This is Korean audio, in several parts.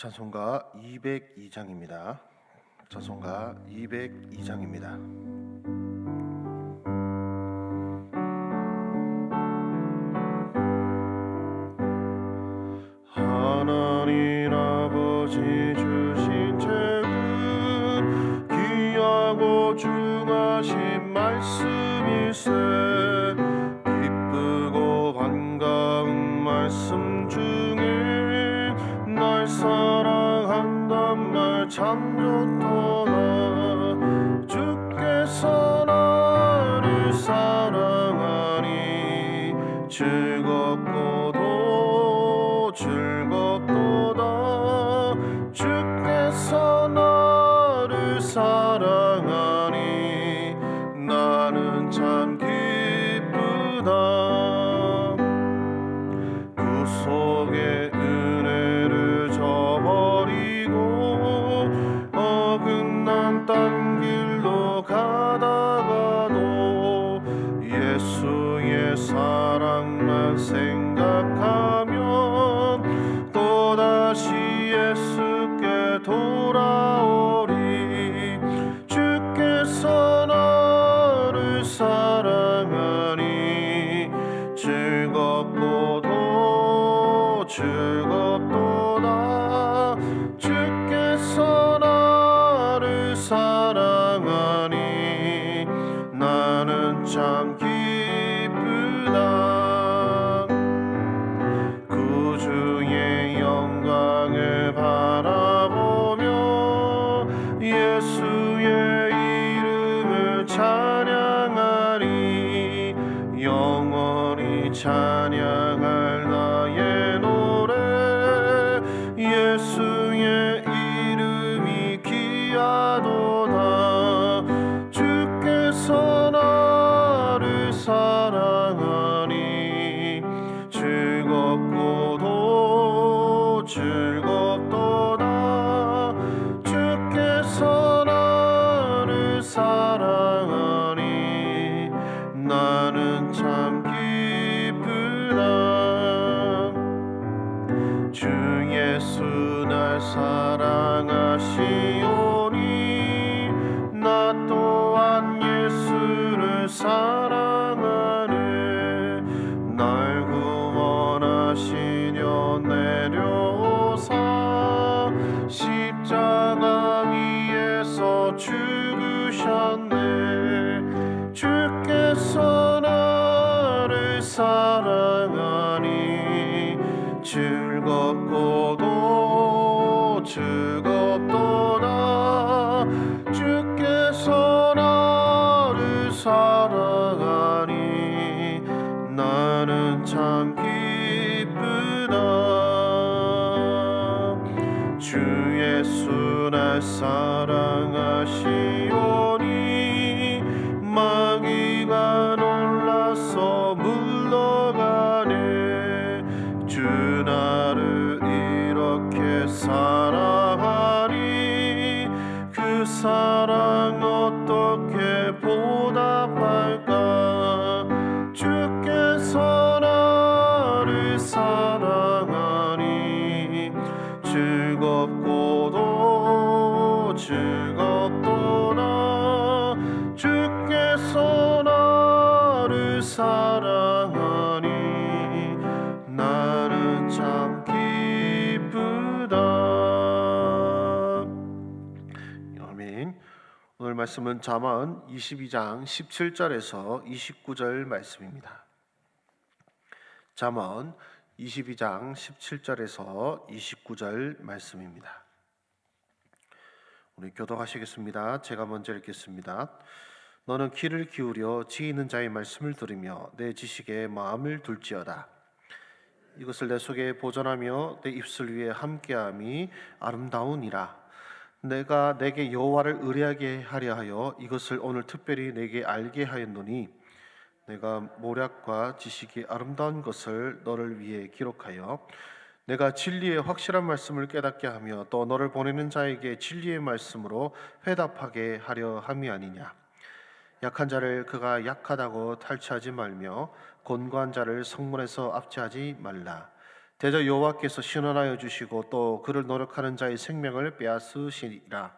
찬송가 202장입니다. 찬송가 202장입니다. 하나님 아버지 주신 책은 귀하고 중하신 말씀일세. 기쁘고 반가운 말씀 중에 날 사랑한단 말 참 좋도다. 주께서 나를 사랑하니 즐겁고도 즐겁도다. 주께서 나를 사랑하니 나는 참 기쁘다. 구속의 은혜를 저버리고 어긋난 딴 길로 가다가도 예수의 사랑만 생각하면 또다시 예수께 돌아오리. 주께서 나를 사랑하니 즐겁고도 즐겁도다. 주께서 나를 사랑하니 나는 참 기쁘다. 구주의 영광을 바라보며 예수의 이름을 찬양하리. 영원히 찬양할 나의 노래 예수의 이름이 귀하도다. 주께서 나를 사랑하니 즐겁고도 즐겁도다. 주께서 나를 사랑하니 나는 참 기쁘다. 주 예수 날 사랑하시오니 나 또한 예수를 사랑하네. 날 구원하시려 내려오사 십자가 위에서 죽으셨네. 주께서 나를 사랑하니 즐겁고도 즐겁도다. 주께서 나를 사랑하니 나는 참 기쁘다. 주 예수 날 사랑하시오니 마귀가 놀라서 물러가네. 주 나를 이렇게 사랑하니 그 사랑 어떻게 보답할까. 주께서 나를 사랑하니 즐겁고도 즐겁도다. 주께서 나를 사랑하니 나는 참 기쁘다. 아멘. 오늘 말씀은 잠언 22장 17절에서 29절 말씀입니다. 잠언 22장 17절에서 29절 말씀입니다. 우리 교독하시겠습니다. 제가 먼저 읽겠습니다. 너는 귀를 기울여 지혜 있는 자의 말씀을 들으며 내 지식에 마음을 둘지어다. 이것을 내 속에 보존하며 내 입술 위에 함께함이 아름다우니라. 내가 내게 여호와를 의뢰하게 하려 하여 이것을 오늘 특별히 내게 알게 하였노니 내가 모략과 지식이 아름다운 것을 너를 위해 기록하여 내가 진리의 확실한 말씀을 깨닫게 하며 또 너를 보내는 자에게 진리의 말씀으로 회답하게 하려 함이 아니냐. 약한 자를 그가 약하다고 탈취하지 말며 곤고한 자를 성문에서 압제하지 말라. 대저 여호와께서 신원하여 주시고 또 그를 노력하는 자의 생명을 빼앗으시리라.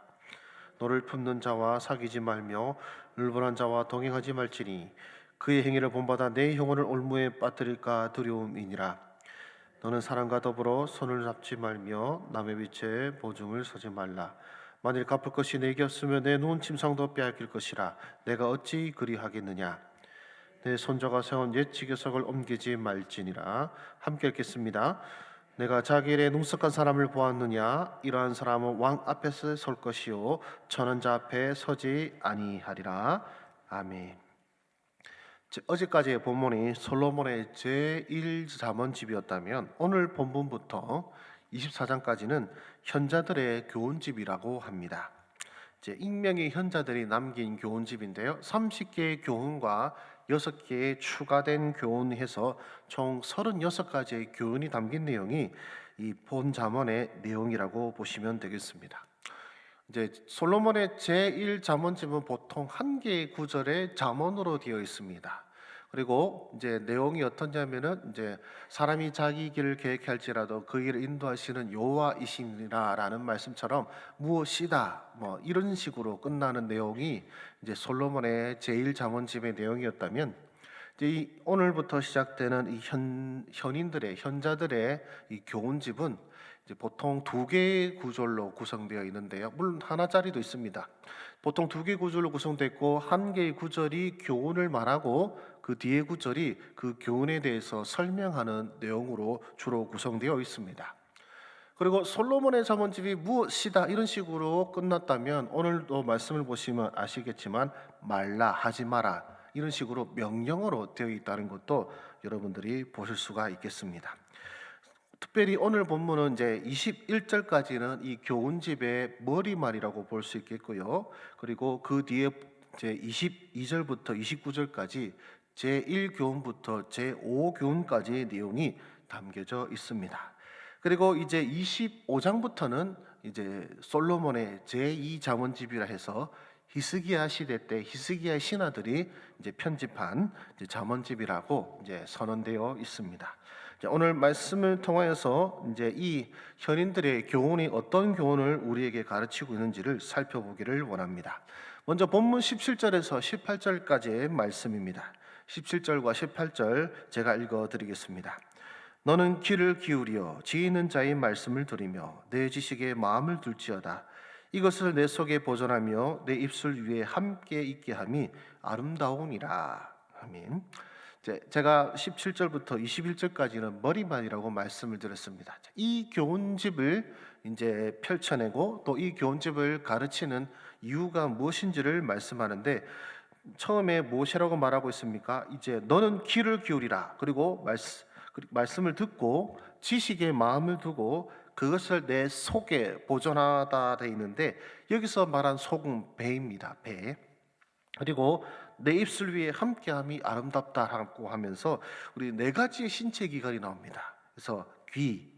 너를 품는 자와 사귀지 말며 울분한 자와 동행하지 말지니 그의 행위를 본받아 내 영혼을 올무에 빠뜨릴까 두려움이니라. 너는 사람과 더불어 손을 잡지 말며 남의 빛에 보증을 서지 말라. 만일 갚을 것이 내게 없으면 내 누운 침상도 빼앗길 것이라. 내가 어찌 그리하겠느냐. 내 손자가 세운 옛 지교석을 옮기지 말지니라. 함께 읽겠습니다. 내가 자기 일에 능숙한 사람을 보았느냐. 이러한 사람은 왕 앞에서 설 것이요 천원자 앞에 서지 아니하리라. 아멘. 어제까지의 본문이 솔로몬의 제1잠언집이었다면 오늘 본문부터 24장까지는 현자들의 교훈집이라고 합니다. 익명의 현자들이 남긴 교훈집인데요. 30개의 교훈과 6개의 추가된 교훈해서 총 36가지의 교훈이 담긴 내용이 이 본 잠언의 내용이라고 보시면 되겠습니다. 솔로몬의 제1잠언집은 보통 한 개의 구절의 잠언으로 되어 있습니다. 그리고 내용이 어떠냐면은 사람이 자기 길을 계획할지라도 그 길을 인도하시는 여호와이시니라라는 말씀처럼 무엇이다 이런 식으로 끝나는 내용이 솔로몬의 제1잠언집의 내용이었다면 오늘부터 시작되는 이 현자들의 이 교훈집은 보통 2개의 구절로 구성되어 있는데요. 물론 하나짜리도 있습니다. 보통 2개 구절로 구성되어 있고 한 개의 구절이 교훈을 말하고 그 뒤에 구절이 그 교훈에 대해서 설명하는 내용으로 주로 구성되어 있습니다. 그리고 솔로몬의 잠언집이 무엇이다 이런 식으로 끝났다면 오늘도 말씀을 보시면 아시겠지만 말라 하지 마라 이런 식으로 명령어로 되어 있다는 것도 여러분들이 보실 수가 있겠습니다. 특별히 오늘 본문은 21절까지는 이 교훈집의 머리말이라고 볼 수 있겠고요. 그리고 그 뒤에 22절부터 29절까지 제1교훈부터 제5교훈까지의 내용이 담겨져 있습니다. 그리고 25장부터는 솔로몬의 제2잠언집이라 해서 히스기야 시대 때 히스기야 신하들이 편집한 잠언집이라고 선언되어 있습니다. 오늘 말씀을 통하여서 이 현인들의 교훈이 어떤 교훈을 우리에게 가르치고 있는지를 살펴보기를 원합니다. 먼저 본문 17절에서 18절까지의 말씀입니다. 17절과 18절 제가 읽어드리겠습니다. 너는 귀를 기울여 지혜 있는 자의 말씀을 들으며 내 지식에 마음을 둘지어다. 이것을 내 속에 보존하며 내 입술 위에 함께 있게 함이 아름다우니라. 아멘. 제가 17절부터 21절까지는 머리말이라고 말씀을 드렸습니다. 이 교훈집을 펼쳐내고 또 이 교훈집을 가르치는 이유가 무엇인지를 말씀하는데 처음에 무엇이라고 말하고 있습니까? 너는 귀를 기울이라. 그리고 말씀을 듣고 지식에 마음을 두고 그것을 내 속에 보존하다 되어 있는데 여기서 말한 속은 배입니다. 배. 그리고 내 입술 위에 함께함이 아름답다라고 하면서 우리 4가지의 신체 기관이 나옵니다. 그래서 귀,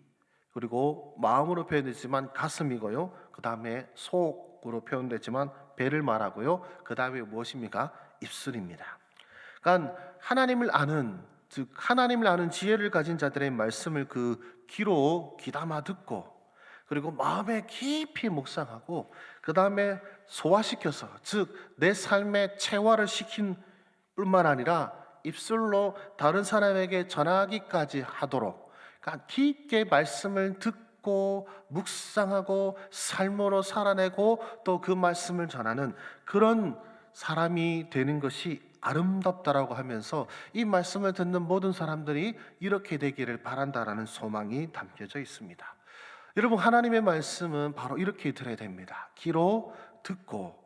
그리고 마음으로 표현되지만 가슴이고요. 그 다음에 속으로 표현되지만 배를 말하고요. 그 다음에 무엇입니까? 입술입니다. 그러니까 하나님을 아는, 즉 하나님을 아는 지혜를 가진 자들의 말씀을 그 귀로 귀담아 듣고 그리고 마음에 깊이 묵상하고 그 다음에 소화시켜서 즉 내 삶에 체화를 시킨 뿐만 아니라 입술로 다른 사람에게 전하기까지 하도록 그러니까 깊게 말씀을 듣고 묵상하고 삶으로 살아내고 또 그 말씀을 전하는 그런 사람이 되는 것이 아름답다라고 하면서 이 말씀을 듣는 모든 사람들이 이렇게 되기를 바란다라는 소망이 담겨져 있습니다. 여러분 하나님의 말씀은 바로 이렇게 들어야 됩니다. 귀로 듣고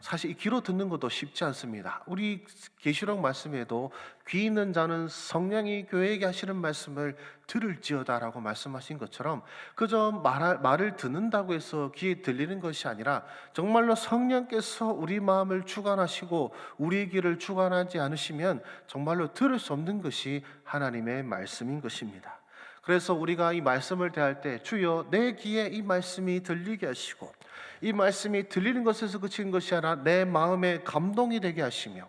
사실 이 귀로 듣는 것도 쉽지 않습니다. 우리 계시록 말씀에도 귀 있는 자는 성령이 교회에게 하시는 말씀을 들을지어다라고 말씀하신 것처럼 그저 말을 듣는다고 해서 귀에 들리는 것이 아니라 정말로 성령께서 우리 마음을 주관하시고 우리의 귀를 주관하지 않으시면 정말로 들을 수 없는 것이 하나님의 말씀인 것입니다. 그래서 우리가 이 말씀을 대할 때 주여 내 귀에 이 말씀이 들리게 하시고 이 말씀이 들리는 것에서 그치는 것이 아니라 내 마음에 감동이 되게 하시며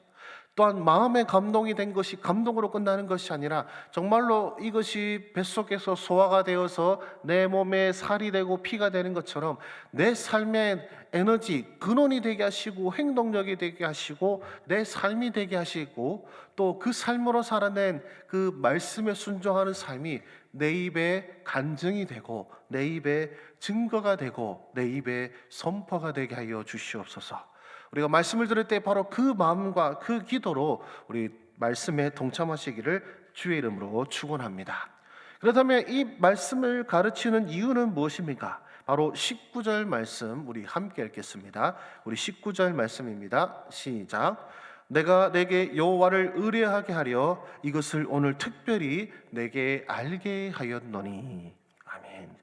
또한 마음의 감동이 된 것이 감동으로 끝나는 것이 아니라 정말로 이것이 뱃속에서 소화가 되어서 내 몸에 살이 되고 피가 되는 것처럼 내 삶의 에너지, 근원이 되게 하시고 행동력이 되게 하시고 내 삶이 되게 하시고 또 그 삶으로 살아낸 그 말씀에 순종하는 삶이 내 입에 간증이 되고 내 입에 증거가 되고 내 입에 선포가 되게 하여 주시옵소서. 우리가 말씀을 들을 때 바로 그 마음과 그 기도로 우리 말씀에 동참하시기를 주의 이름으로 축원합니다. 그렇다면 이 말씀을 가르치는 이유는 무엇입니까? 바로 19절 말씀 우리 함께 읽겠습니다. 우리 19절 말씀입니다. 시작. 내가 내게 여호와를 의뢰하게 하려 이것을 오늘 특별히 내게 알게 하였노니. 아멘.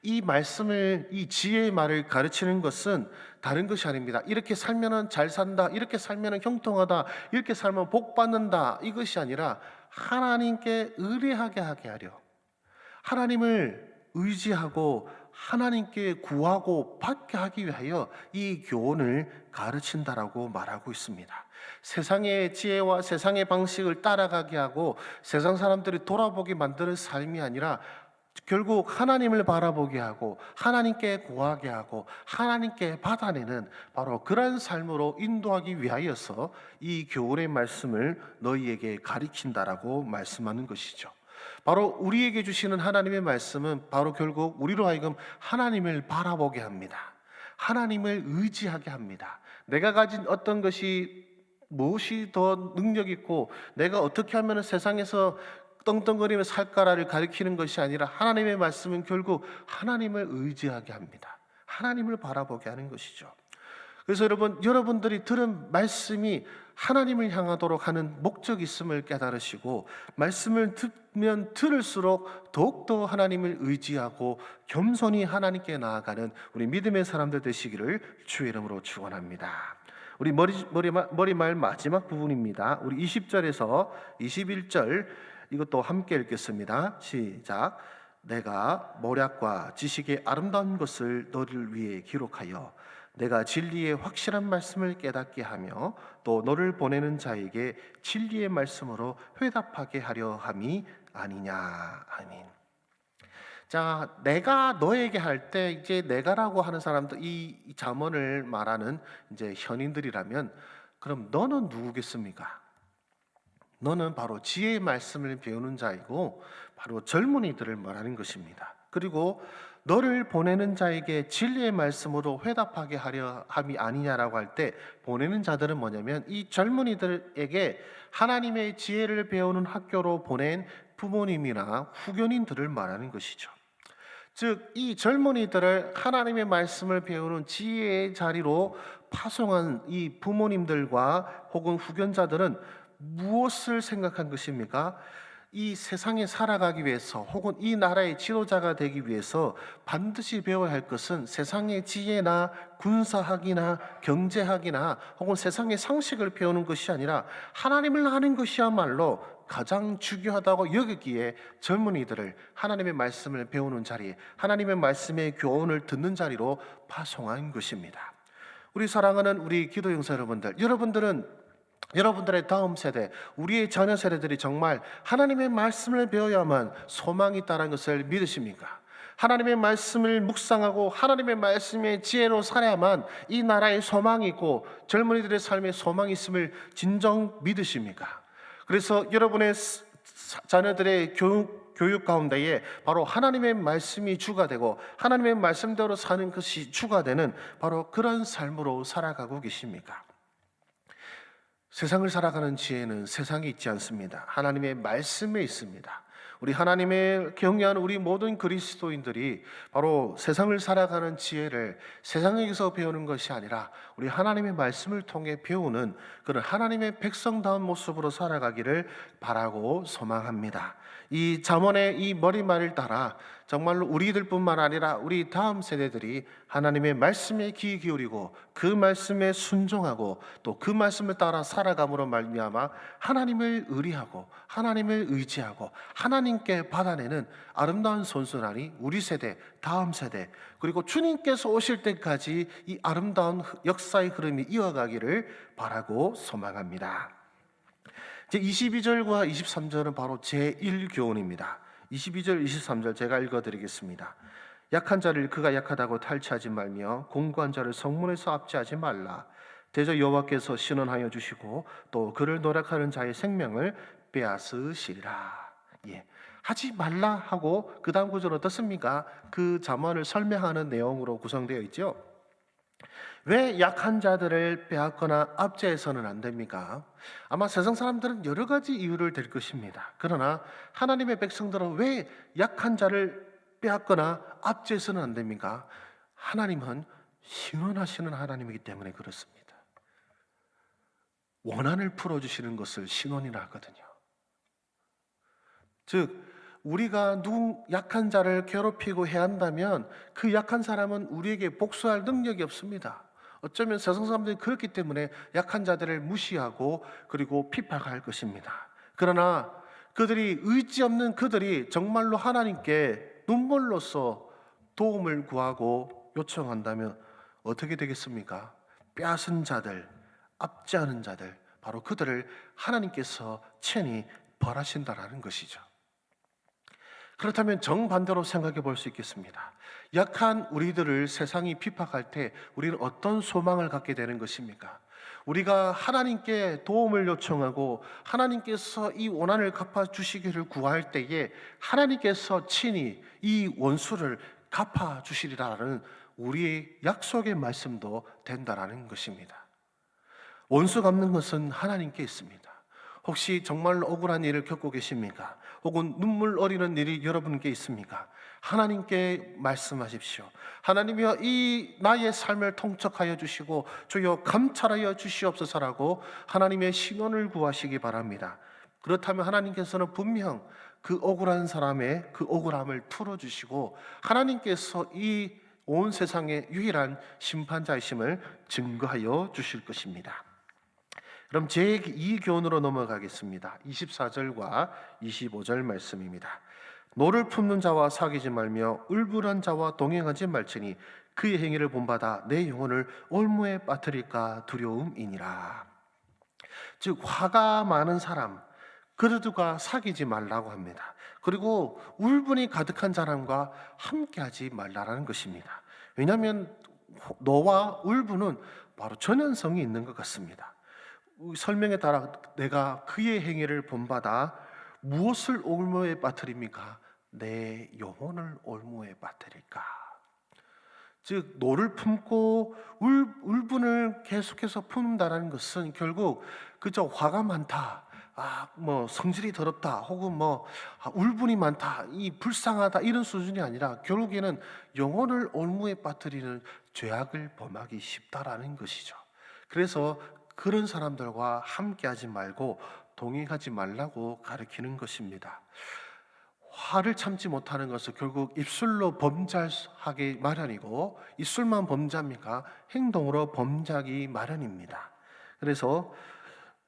이 말씀을, 이 지혜의 말을 가르치는 것은 다른 것이 아닙니다. 이렇게 살면은 잘 산다, 이렇게 살면은 형통하다, 이렇게 살면 복 받는다, 이것이 아니라 하나님께 의뢰하게 하게 하려, 하나님을 의지하고 하나님께 구하고 받게 하기 위하여 이 교훈을 가르친다라고 말하고 있습니다. 세상의 지혜와 세상의 방식을 따라가게 하고 세상 사람들이 돌아보게 만드는 삶이 아니라 결국 하나님을 바라보게 하고 하나님께 구하게 하고 하나님께 받아내는 바로 그런 삶으로 인도하기 위하여서 이 교훈의 말씀을 너희에게 가르친다라고 말씀하는 것이죠. 바로 우리에게 주시는 하나님의 말씀은 바로 결국 우리로 하여금 하나님을 바라보게 합니다. 하나님을 의지하게 합니다. 내가 가진 어떤 것이 무엇이 더 능력 있고 내가 어떻게 하면 세상에서 떵떵거리며 살까라를 가리키는 것이 아니라 하나님의 말씀은 결국 하나님을 의지하게 합니다. 하나님을 바라보게 하는 것이죠. 그래서 여러분들이 들은 말씀이 하나님을 향하도록 하는 목적이 있음을 깨달으시고 말씀을 듣면 들을수록 더욱더 하나님을 의지하고 겸손히 하나님께 나아가는 우리 믿음의 사람들 되시기를 주의 이름으로 축원합니다. 우리 머리말 마지막 부분입니다. 우리 20절에서 21절 이것도 함께 읽겠습니다. 시작. 내가 모략과 지식의 아름다운 것을 너를 위해 기록하여 내가 진리의 확실한 말씀을 깨닫게 하며 또 너를 보내는 자에게 진리의 말씀으로 회답하게 하려 함이 아니냐. 아멘. 자, 내가 너에게 할 때 이제 내가라고 하는 사람들, 이 잠언을 말하는 이제 현인들이라면 그럼 너는 누구겠습니까? 너는 바로 지혜의 말씀을 배우는 자이고 바로 젊은이들을 말하는 것입니다. 그리고 너를 보내는 자에게 진리의 말씀으로 회답하게 하려 함이 아니냐라고 할 때 보내는 자들은 뭐냐면 이 젊은이들에게 하나님의 지혜를 배우는 학교로 보낸 부모님이나 후견인들을 말하는 것이죠. 즉 이 젊은이들을 하나님의 말씀을 배우는 지혜의 자리로 파송한 이 부모님들과 혹은 후견자들은 무엇을 생각한 것입니까? 이 세상에 살아가기 위해서 혹은 이 나라의 지도자가 되기 위해서 반드시 배워야 할 것은 세상의 지혜나 군사학이나 경제학이나 혹은 세상의 상식을 배우는 것이 아니라 하나님을 아는 것이야말로 가장 중요하다고 여기기에 젊은이들을 하나님의 말씀을 배우는 자리, 하나님의 말씀의 교훈을 듣는 자리로 파송한 것입니다. 우리 사랑하는 우리 기도 영사 여러분들은 여러분들의 다음 세대, 우리의 자녀 세대들이 정말 하나님의 말씀을 배워야만 소망이 있다는 것을 믿으십니까? 하나님의 말씀을 묵상하고 하나님의 말씀의 지혜로 살아야만 이 나라에 소망이 있고 젊은이들의 삶에 소망이 있음을 진정 믿으십니까? 그래서 여러분의 자녀들의 교육 가운데에 바로 하나님의 말씀이 주가 되고 하나님의 말씀대로 사는 것이 주가 되는 바로 그런 삶으로 살아가고 계십니까? 세상을 살아가는 지혜는 세상에 있지 않습니다. 하나님의 말씀에 있습니다. 우리 하나님의 경외하는 우리 모든 그리스도인들이 바로 세상을 살아가는 지혜를 세상에서 배우는 것이 아니라 우리 하나님의 말씀을 통해 배우는 그런 하나님의 백성다운 모습으로 살아가기를 바라고 소망합니다. 이 잠언의 이 머리말을 따라 정말로 우리들뿐만 아니라 우리 다음 세대들이 하나님의 말씀에 귀 기울이고 그 말씀에 순종하고 또 그 말씀을 따라 살아감으로 말미암아 하나님을 의리하고 하나님을 의지하고 하나님께 받아내는 아름다운 선순환이 우리 세대, 다음 세대, 그리고 주님께서 오실 때까지 이 아름다운 역사의 흐름이 이어가기를 바라고 소망합니다. 제 22절과 23절은 바로 제1교훈입니다. 22절, 23절 제가 읽어드리겠습니다. 약한 자를 그가 약하다고 탈취하지 말며 공고한 자를 성문에서 압제하지 말라. 대저 여호와께서 신원하여 주시고 또 그를 노력하는 자의 생명을 빼앗으시리라. 예, 하지 말라 하고 그 다음 구절 어떻습니까? 그 잠언을 설명하는 내용으로 구성되어 있죠. 왜 약한 자들을 빼앗거나 압제해서는 안 됩니까? 아마 세상 사람들은 여러 가지 이유를 댈 것입니다. 그러나 하나님의 백성들은 왜 약한 자를 빼앗거나 압제해서는 안 됩니까? 하나님은 신원하시는 하나님이기 때문에 그렇습니다. 원한을 풀어주시는 것을 신원이라 하거든요. 즉 우리가 약한 자를 괴롭히고 해한다면 그 약한 사람은 우리에게 복수할 능력이 없습니다. 어쩌면 세상 사람들이 그렇기 때문에 약한 자들을 무시하고 그리고 핍박할 것입니다. 그러나 그들이 의지 없는 그들이 정말로 하나님께 눈물로써 도움을 구하고 요청한다면 어떻게 되겠습니까? 빼앗은 자들, 압제하는 자들, 바로 그들을 하나님께서 친히 벌하신다라는 것이죠. 그렇다면 정반대로 생각해 볼 수 있겠습니다. 약한 우리들을 세상이 핍박할 때 우리는 어떤 소망을 갖게 되는 것입니까? 우리가 하나님께 도움을 요청하고 하나님께서 이 원한을 갚아주시기를 구할 때에 하나님께서 친히 이 원수를 갚아주시리라는 우리의 약속의 말씀도 된다라는 것입니다. 원수 갚는 것은 하나님께 있습니다. 혹시 정말 억울한 일을 겪고 계십니까? 혹은 눈물 어리는 일이 여러분께 있습니까? 하나님께 말씀하십시오. 하나님이여 이 나의 삶을 통촉하여 주시고 주여 감찰하여 주시옵소서라고 하나님의 신원을 구하시기 바랍니다. 그렇다면 하나님께서는 분명 그 억울한 사람의 그 억울함을 풀어주시고 하나님께서 이 온 세상의 유일한 심판자이심을 증거하여 주실 것입니다. 그럼 제2교훈으로 넘어가겠습니다. 24절과 25절 말씀입니다. 노를 품는 자와 사귀지 말며 울분한 자와 동행하지 말지니 그의 행위를 본받아 내 영혼을 올무에 빠뜨릴까 두려움이니라. 즉 화가 많은 사람, 그들과 사귀지 말라고 합니다. 그리고 울분이 가득한 사람과 함께하지 말라라는 것입니다. 왜냐하면 너와 울분은 바로 전연성이 있는 것 같습니다. 설명에 따라 내가 그의 행위를 본받아 무엇을 올무에 빠뜨립니까? 내 영혼을 올무에 빠뜨릴까? 즉 노를 품고 울분을 계속해서 품는다라는 것은 결국 그저 화가 많다, 성질이 더럽다, 혹은 울분이 많다, 이 불쌍하다 이런 수준이 아니라 결국에는 영혼을 올무에 빠뜨리는 죄악을 범하기 쉽다라는 것이죠. 그래서 그런 사람들과 함께하지 말고 동행하지 말라고 가르치는 것입니다. 화를 참지 못하는 것은 결국 입술로 범죄하기 마련이고, 입술만 범죄합니까? 행동으로 범죄하기 마련입니다. 그래서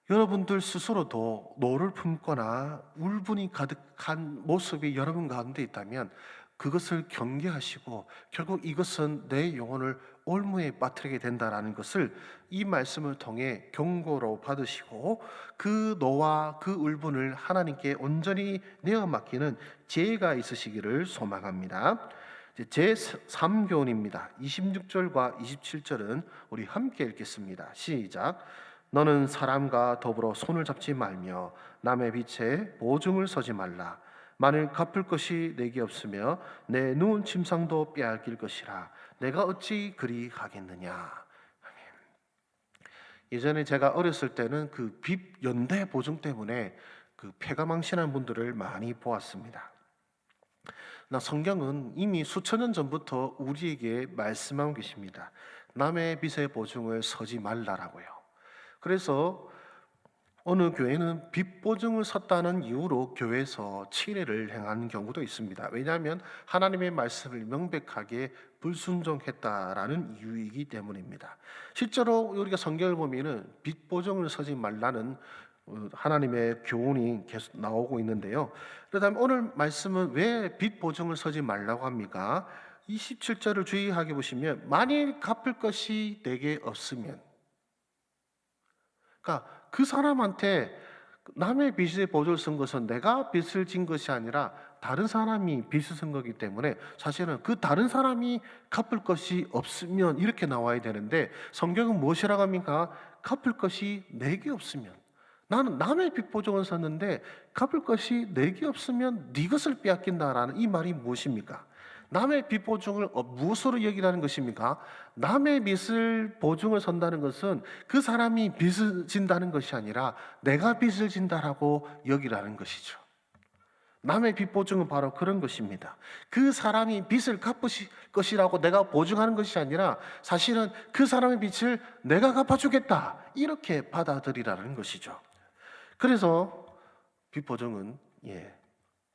여러분들 스스로도 노를 품거나 울분이 가득한 모습이 여러분 가운데 있다면 그것을 경계하시고 결국 이것은 내 영혼을 올무에 빠뜨리게 된다라는 것을 이 말씀을 통해 경고로 받으시고 그 노와 그 울분을 하나님께 온전히 내어 맡기는 지혜가 있으시기를 소망합니다. 제3교훈입니다. 26절과 27절은 우리 함께 읽겠습니다. 시작. 너는 사람과 더불어 손을 잡지 말며 남의 빛에 보증을 서지 말라. 만일 갚을 것이 내게 없으며 내 누운 침상도 빼앗길 것이라. 내가 어찌 그리 하겠느냐. 예전에 제가 어렸을 때는 그 빚 연대 보증 때문에 그 패가망신한 분들을 많이 보았습니다. 성경은 이미 수천 년 전부터 우리에게 말씀하고 계십니다. 남의 빚의 보증을 서지 말라라고요. 그래서 어느 교회는 빚 보증을 섰다는 이유로 교회에서 침해를 행하는 경우도 있습니다. 왜냐하면 하나님의 말씀을 명백하게 불순종했다라는 이유이기 때문입니다. 실제로 우리가 성경을 보면은 빚 보증을 서지 말라는 하나님의 교훈이 계속 나오고 있는데요. 그렇다면 오늘 말씀은 왜 빚 보증을 서지 말라고 합니까? 27절을 주의하게 보시면 만일 갚을 것이 내게 없으면, 그러니까 그 사람한테 남의 빚의 보조를 쓴 것은 내가 빚을 진 것이 아니라 다른 사람이 빚을 쓴 거기 때문에 사실은 그 다른 사람이 갚을 것이 없으면 이렇게 나와야 되는데, 성경은 무엇이라고 합니까? 갚을 것이 내게 없으면. 나는 남의 빚 보증을 썼는데 갚을 것이 내게 없으면 네 것을 빼앗긴다라는 이 말이 무엇입니까? 남의 빚 보증을 무엇으로 여기라는 것입니까? 남의 빚을 보증을 선다는 것은 그 사람이 빚을 진다는 것이 아니라 내가 빚을 진다라고 여기라는 것이죠. 남의 빚 보증은 바로 그런 것입니다. 그 사람이 빚을 갚을 것이라고 내가 보증하는 것이 아니라 사실은 그 사람의 빚을 내가 갚아주겠다, 이렇게 받아들이라는 것이죠. 그래서 빚 보증은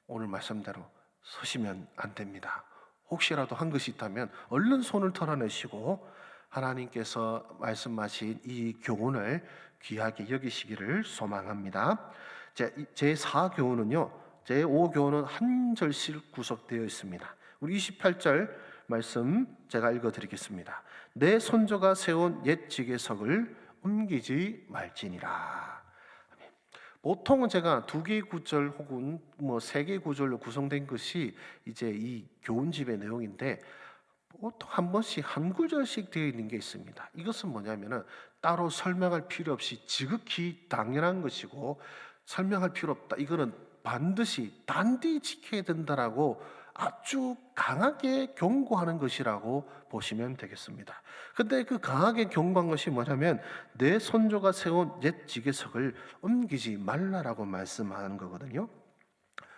오늘 말씀대로 서시면 안 됩니다. 혹시라도 한 것이 있다면 얼른 손을 털어내시고 하나님께서 말씀하신 이 교훈을 귀하게 여기시기를 소망합니다. 제4교훈은요, 제5교훈은 한 절씩 구성되어 있습니다. 우리 28절 말씀 제가 읽어드리겠습니다. 내 손조가 세운 옛 지계석을 옮기지 말지니라. 보통은 제가 2개의 구절 혹은 3개의 구절로 구성된 것이 이제 이 교훈집의 내용인데, 보통 한 번씩 한 구절씩 되어 있는 게 있습니다. 이것은 뭐냐면은 따로 설명할 필요 없이 지극히 당연한 것이고, 설명할 필요 없다, 이거는 반드시 단디 지켜야 된다라고 아주 강하게 경고하는 것이라고 보시면 되겠습니다. 근데 그 강하게 경고한 것이 뭐냐면 내 손조가 세운 옛 지계석을 옮기지 말라라고 말씀하는 거거든요.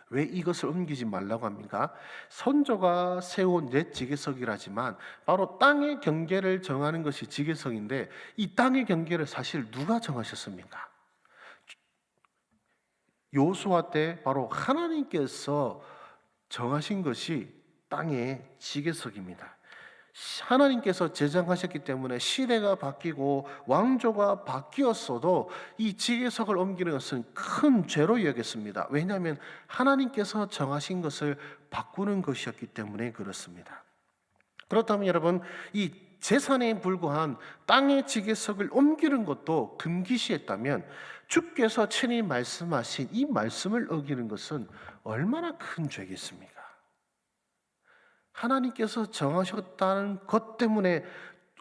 왜 이것을 옮기지 말라고 합니까? 선조가 세운 옛 지계석이라지만 바로 땅의 경계를 정하는 것이 지계석인데, 이 땅의 경계를 사실 누가 정하셨습니까? 여호수아 때 바로 하나님께서 정하신 것이 땅의 지계석입니다. 하나님께서 제정하셨기 때문에 시대가 바뀌고 왕조가 바뀌었어도 이 지계석을 옮기는 것은 큰 죄로 여겼습니다. 왜냐하면 하나님께서 정하신 것을 바꾸는 것이었기 때문에 그렇습니다. 그렇다면 여러분, 이 재산에 불과한 땅의 지계석을 옮기는 것도 금기시했다면 주께서 친히 말씀하신 이 말씀을 어기는 것은 얼마나 큰 죄겠습니까? 하나님께서 정하셨다는 것 때문에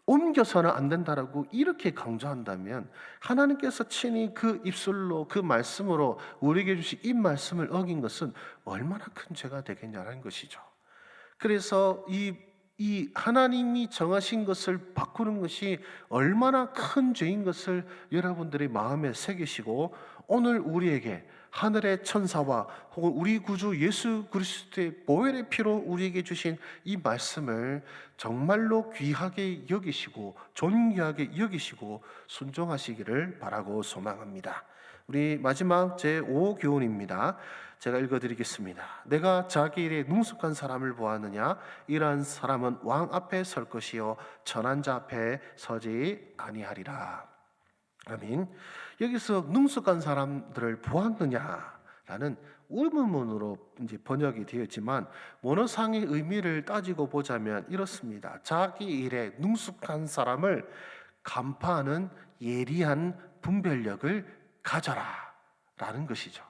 옮겨서는 안 된다라고 이렇게 강조한다면, 하나님께서 친히 그 입술로 그 말씀으로 우리에게 주신 이 말씀을 어긴 것은 얼마나 큰 죄가 되겠냐는 것이죠. 그래서 이 하나님이 정하신 것을 바꾸는 것이 얼마나 큰 죄인 것을 여러분들이 마음에 새기시고, 오늘 우리에게 하늘의 천사와 혹은 우리 구주 예수 그리스도의 보혈의 피로 우리에게 주신 이 말씀을 정말로 귀하게 여기시고 존귀하게 여기시고 순종하시기를 바라고 소망합니다. 우리 마지막 제5교훈입니다. 제가 읽어드리겠습니다. 내가 자기 일에 능숙한 사람을 보았느냐? 이러한 사람은 왕 앞에 설 것이요 천한 자 앞에 서지 아니하리라. 아멘. 여기서 능숙한 사람들을 보았느냐라는 의문문으로 이제 번역이 되었지만, 원어상의 의미를 따지고 보자면 이렇습니다. 자기 일에 능숙한 사람을 간파하는 예리한 분별력을 가져라라는 것이죠.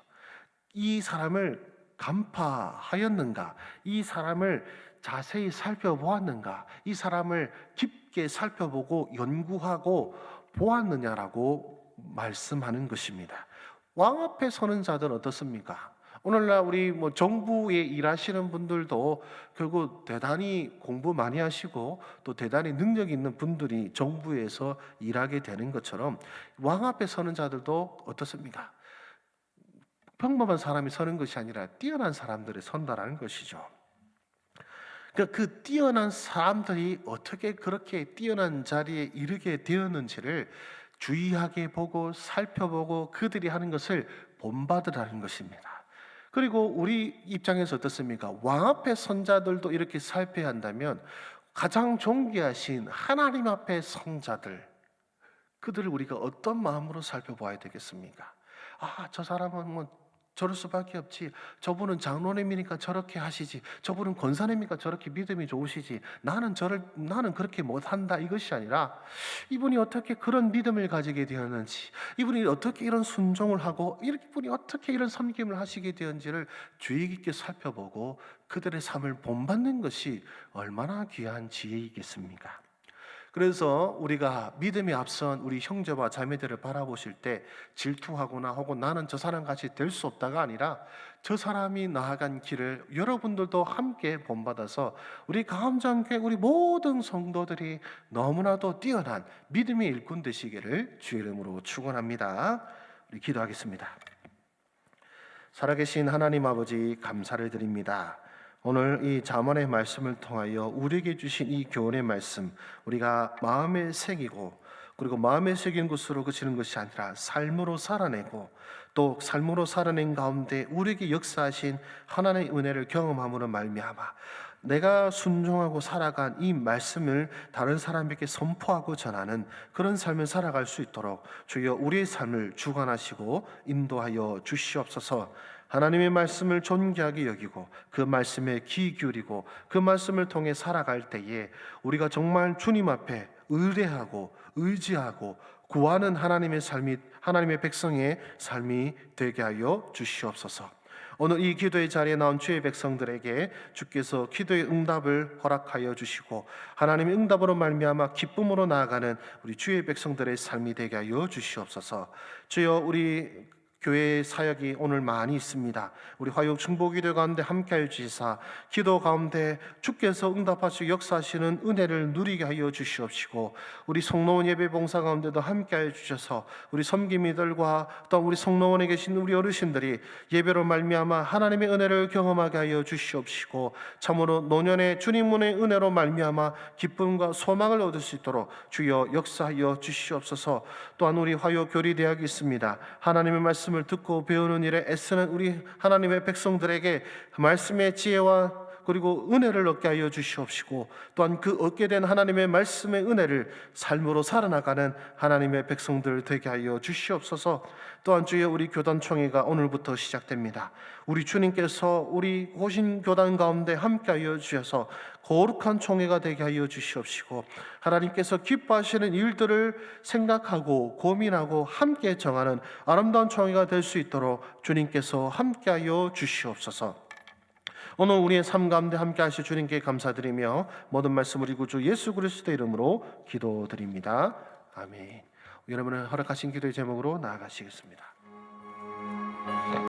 이 사람을 간파하였는가? 이 사람을 자세히 살펴보았는가? 이 사람을 깊게 살펴보고 연구하고 보았느냐라고 말씀하는 것입니다. 왕 앞에 서는 자들은 어떻습니까? 오늘날 우리 정부에 일하시는 분들도 결국 대단히 공부 많이 하시고 또 대단히 능력 있는 분들이 정부에서 일하게 되는 것처럼 왕 앞에 서는 자들도 어떻습니까? 평범한 사람이 서는 것이 아니라 뛰어난 사람들이 선다라는 것이죠. 그 뛰어난 사람들이 어떻게 그렇게 뛰어난 자리에 이르게 되었는지를 주의하게 보고 살펴보고 그들이 하는 것을 본받으라는 것입니다. 그리고 우리 입장에서 어떻습니까? 왕 앞에 선자들도 이렇게 살펴야 한다면 가장 존귀하신 하나님 앞에 선자들, 그들을 우리가 어떤 마음으로 살펴봐야 되겠습니까? 저 사람은 뭐 저럴 수밖에 없지. 저분은 장로님이니까 저렇게 하시지. 저분은 권사님이니까 저렇게 믿음이 좋으시지. 나는 그렇게 못한다. 이것이 아니라 이분이 어떻게 그런 믿음을 가지게 되었는지, 이분이 어떻게 이런 순종을 하고, 이분이 어떻게 이런 섬김을 하시게 되었는지를 주의 깊게 살펴보고 그들의 삶을 본받는 것이 얼마나 귀한 지혜이겠습니까? 그래서 우리가 믿음에 앞선 우리 형제와 자매들을 바라보실 때 질투하거나 혹은 나는 저 사람 같이 될 수 없다가 아니라 저 사람이 나아간 길을 여러분들도 함께 본받아서 우리 가암장교회 우리 모든 성도들이 너무나도 뛰어난 믿음의 일꾼 되시기를 주의 이름으로 축원합니다. 우리 기도하겠습니다. 살아계신 하나님 아버지, 감사를 드립니다. 오늘 이 잠언의 말씀을 통하여 우리에게 주신 이 교훈의 말씀, 우리가 마음에 새기고, 그리고 마음에 새긴 것으로 그치는 것이 아니라 삶으로 살아내고, 또 삶으로 살아낸 가운데 우리에게 역사하신 하나님의 은혜를 경험함으로 말미암아 내가 순종하고 살아간 이 말씀을 다른 사람에게 선포하고 전하는 그런 삶을 살아갈 수 있도록 주여 우리의 삶을 주관하시고 인도하여 주시옵소서. 하나님의 말씀을 존귀하게 여기고 그 말씀에 귀 기울이고 그 말씀을 통해 살아갈 때에 우리가 정말 주님 앞에 의뢰하고 의지하고 구하는 하나님의 삶이, 하나님의 백성의 삶이 되게 하여 주시옵소서. 오늘 이 기도의 자리에 나온 주의 백성들에게 주께서 기도의 응답을 허락하여 주시고 하나님의 응답으로 말미암아 기쁨으로 나아가는 우리 주의 백성들의 삶이 되게 하여 주시옵소서. 주여, 우리 교회의 사역이 오늘 많이 있습니다. 우리 화요 중보기도 가운데 함께하여 주시사 기도 가운데 주께서 응답하시고 역사하시는 은혜를 누리게 하여 주시옵시고 우리 성로원 예배 봉사 가운데도 함께하여 주셔서 우리 섬김이들과 또 우리 성로원에 계신 우리 어르신들이 예배로 말미암아 하나님의 은혜를 경험하게 하여 주시옵시고 참으로 노년의 주님의 은혜로 말미암아 기쁨과 소망을 얻을 수 있도록 주여 역사하여 주시옵소서. 또한 우리 화요 교리대학이 있습니다. 하나님의 말씀을 듣고 배우는 일에 애쓰는 우리 하나님의 백성들에게 말씀의 지혜와 그리고 은혜를 얻게 하여 주시옵시고 또한 그 얻게 된 하나님의 말씀의 은혜를 삶으로 살아나가는 하나님의 백성들 되게 하여 주시옵소서. 또한 주여, 우리 교단총회가 오늘부터 시작됩니다. 우리 주님께서 우리 오신 교단 가운데 함께하여 주셔서 거룩한 총회가 되게 하여 주시옵시고 하나님께서 기뻐하시는 일들을 생각하고 고민하고 함께 정하는 아름다운 총회가 될 수 있도록 주님께서 함께하여 주시옵소서. 오늘 우리의 삶 가운데 함께 하실 주님께 감사드리며 모든 말씀 우리 구주 예수 그리스도의 이름으로 기도드립니다. 아멘. 여러분은 허락하신 기도의 제목으로 나아가시겠습니다.